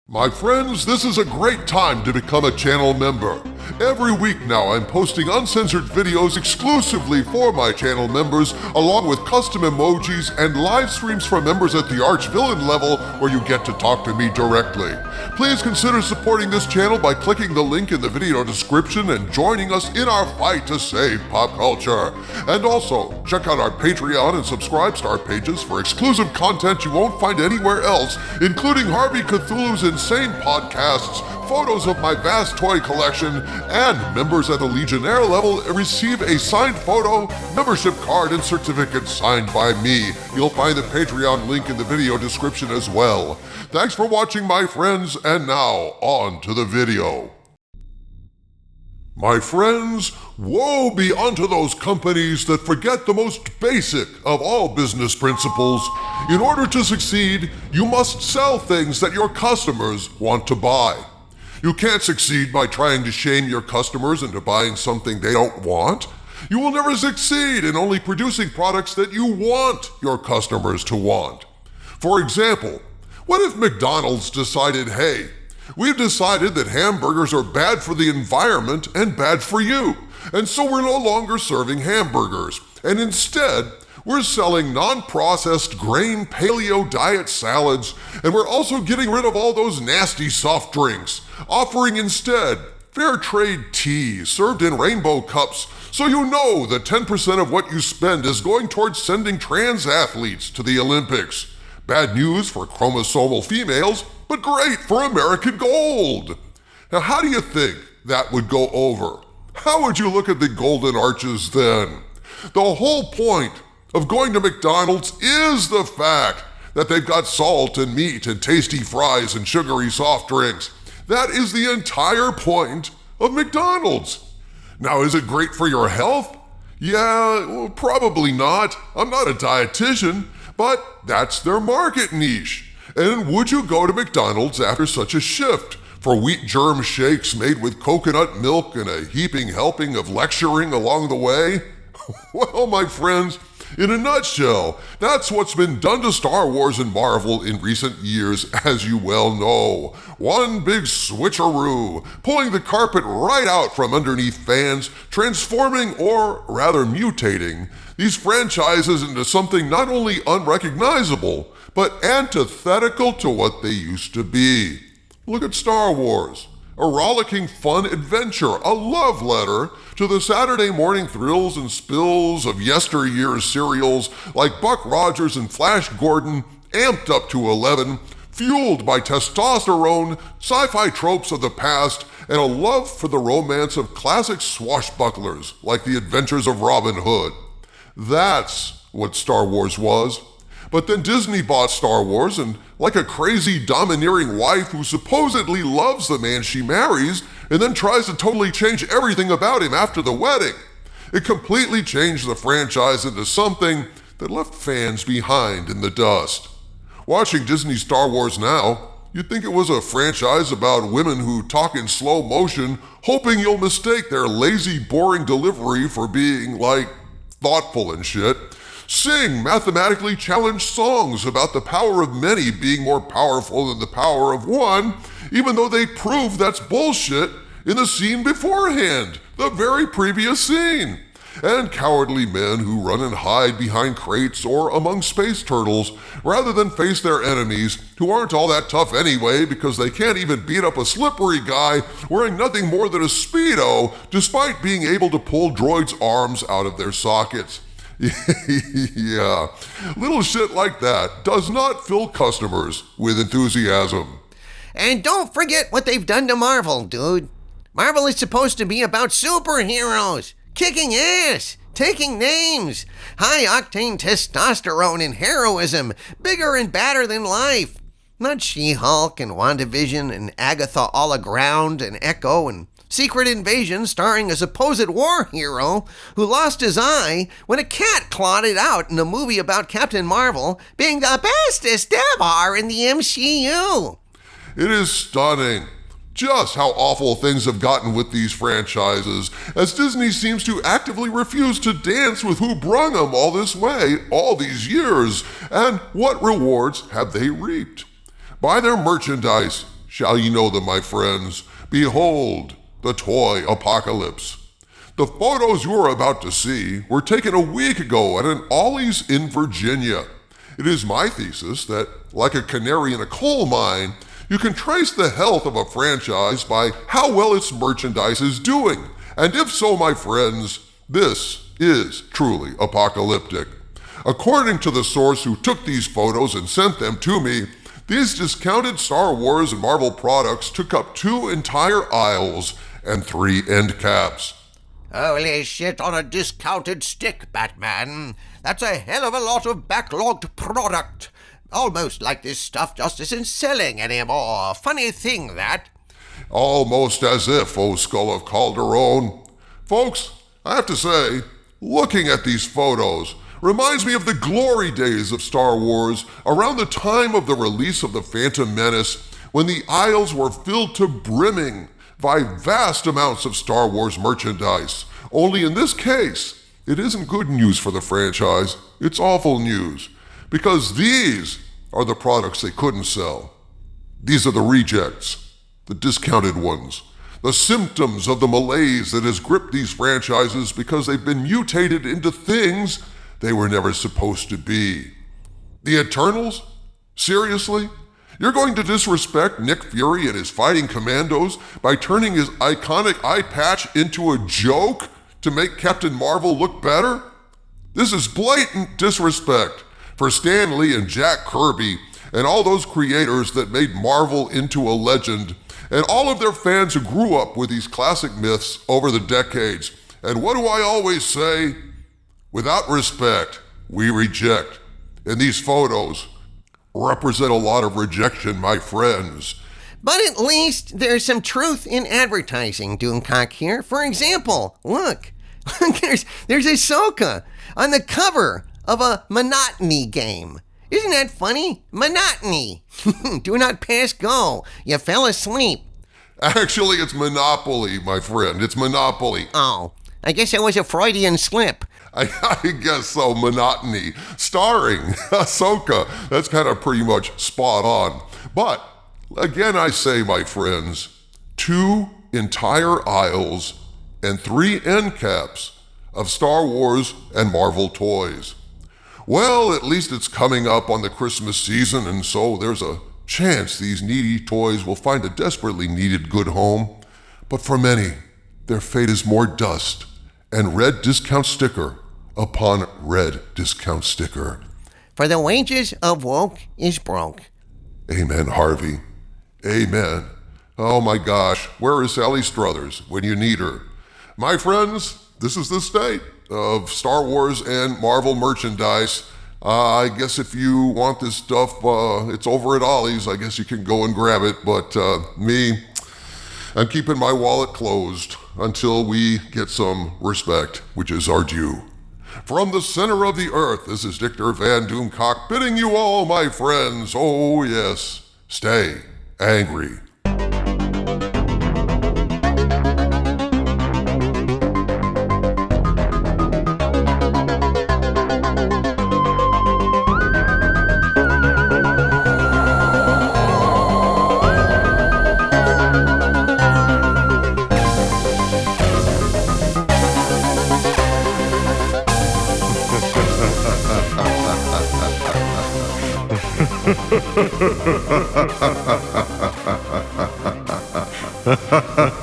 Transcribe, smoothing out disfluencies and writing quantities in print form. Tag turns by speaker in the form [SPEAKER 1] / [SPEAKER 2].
[SPEAKER 1] My friends, this is a great time to become a channel member. Every week now I'm posting uncensored videos exclusively for my channel members, along with custom emojis and live streams for members at the Arch-Villain level where you get to talk to me directly. Please consider supporting this channel by clicking the link in the video description and joining us in our fight to save pop culture. And also, check out our Patreon and Subscribe-Star pages for exclusive content you won't find anywhere else, including Harvey Cthulhu's insane podcasts, photos of my vast toy collection, and members at the Legionnaire level receive a signed photo, membership card, and certificate signed by me. You'll find the Patreon link in the video description as well. Thanks for watching, my friends, and now on to the video. My friends, woe be unto those companies that forget the most basic of all business principles. In order to succeed, you must sell things that your customers want to buy. You can't succeed by trying to shame your customers into buying something they don't want. You will never succeed in only producing products that you want your customers to want. For example, what if McDonald's decided, hey, we've decided that hamburgers are bad for the environment and bad for you, and so we're no longer serving hamburgers, and instead, we're selling non-processed grain paleo diet salads, and we're also getting rid of all those nasty soft drinks, offering instead fair trade tea served in rainbow cups, so you know that 10% of what you spend is going towards sending trans athletes to the Olympics. Bad news for chromosomal females, but great for American gold. Now, how do you think that would go over? How would you look at the golden arches then? The whole point of going to McDonald's is the fact that they've got salt and meat and tasty fries and sugary soft drinks. That is the entire point of McDonald's. Now, is it great for your health? Yeah, well, probably not. I'm not a dietitian, but that's their market niche. And would you go to McDonald's after such a shift for wheat germ shakes made with coconut milk and a heaping helping of lecturing along the way? Well, my friends, in a nutshell, that's what's been done to Star Wars and Marvel in recent years, as you well know. One big switcheroo, pulling the carpet right out from underneath fans, transforming, or rather mutating, these franchises into something not only unrecognizable, but antithetical to what they used to be. Look at Star Wars. A rollicking fun adventure, a love letter to the Saturday morning thrills and spills of yesteryear's serials like Buck Rogers and Flash Gordon, amped up to 11, fueled by testosterone, sci-fi tropes of the past, and a love for the romance of classic swashbucklers like the adventures of Robin Hood. That's what Star Wars was. But then Disney bought Star Wars, and like a crazy, domineering wife who supposedly loves the man she marries and then tries to totally change everything about him after the wedding, it completely changed the franchise into something that left fans behind in the dust. Watching Disney Star Wars now, you'd think it was a franchise about women who talk in slow motion, hoping you'll mistake their lazy, boring delivery for being, like, thoughtful and shit. Sing mathematically challenged songs about the power of many being more powerful than the power of one, even though they prove that's bullshit in the scene beforehand, the very previous scene. And cowardly men who run and hide behind crates or among space turtles rather than face their enemies, who aren't all that tough anyway because they can't even beat up a slippery guy wearing nothing more than a Speedo despite being able to pull droids' arms out of their sockets. Yeah, little shit like that does not fill customers with enthusiasm.
[SPEAKER 2] And don't forget what they've done to Marvel, dude. Marvel is supposed to be about superheroes, kicking ass, taking names, high-octane testosterone and heroism, bigger and badder than life. Not She-Hulk and WandaVision and Agatha All-Aground and Echo and Secret Invasion starring a supposed war hero who lost his eye when a cat clawed it out in a movie about Captain Marvel being the bestest ever in the MCU.
[SPEAKER 1] It is stunning just how awful things have gotten with these franchises, as Disney seems to actively refuse to dance with who brung them all this way all these years. And what rewards have they reaped? Buy their merchandise, Shall ye know them, my friends? Behold, the toy apocalypse. The photos you are about to see were taken a week ago at an Ollies in Virginia. It is my thesis that, like a canary in a coal mine, you can trace the health of a franchise by how well its merchandise is doing. And if so, my friends, this is truly apocalyptic. According to the source who took these photos and sent them to me, these discounted Star Wars and Marvel products took up 2 entire aisles and 3 end caps.
[SPEAKER 3] Holy shit on a discounted stick, Batman. That's a hell of a lot of backlogged product. Almost like this stuff just isn't selling anymore. Funny thing, that.
[SPEAKER 1] Almost as if, O Skull of Calderon. Folks, I have to say, looking at these photos reminds me of the glory days of Star Wars around the time of the release of The Phantom Menace, when the aisles were filled to brimming by vast amounts of Star Wars merchandise. Only in this case, it isn't good news for the franchise, it's awful news, because these are the products they couldn't sell. These are the rejects, the discounted ones, the symptoms of the malaise that has gripped these franchises because they've been mutated into things they were never supposed to be. The Eternals? Seriously? You're going to disrespect Nick Fury and his fighting commandos by turning his iconic eye patch into a joke to make Captain Marvel look better? This is blatant disrespect for Stan Lee and Jack Kirby and all those creators that made Marvel into a legend, and all of their fans who grew up with these classic myths over the decades. And what do I always say? Without respect, we reject. And these photos represent a lot of rejection, my friends.
[SPEAKER 2] But at least there's some truth in advertising, Doomcock here. For example, look, there's Ahsoka on the cover of a monotony game. Isn't that funny? Monotony. Do not pass go. You fell asleep.
[SPEAKER 1] Actually, it's Monopoly, my friend. It's Monopoly.
[SPEAKER 2] Oh, I guess it was a Freudian slip.
[SPEAKER 1] I guess so, monotony. Starring Ahsoka. That's kind of pretty much spot on. But, again I say, my friends, 2 entire aisles and 3 end caps of Star Wars and Marvel toys. Well, at least it's coming up on the Christmas season, and so there's a chance these needy toys will find a desperately needed good home. But for many, their fate is more dust and red discount sticker upon red discount sticker.
[SPEAKER 2] For the wages of woke is broke.
[SPEAKER 1] Amen, Harvey. Amen. Oh my gosh, where is Sally Struthers when you need her? My friends, this is the state of Star Wars and Marvel merchandise. I guess if you want this stuff, it's over at Ollies. I guess you can go and grab it, but me, I'm keeping my wallet closed until we get some respect, which is our due. From the center of the earth, this is Dictor Van Doomcock bidding you all, my friends, oh yes, stay angry.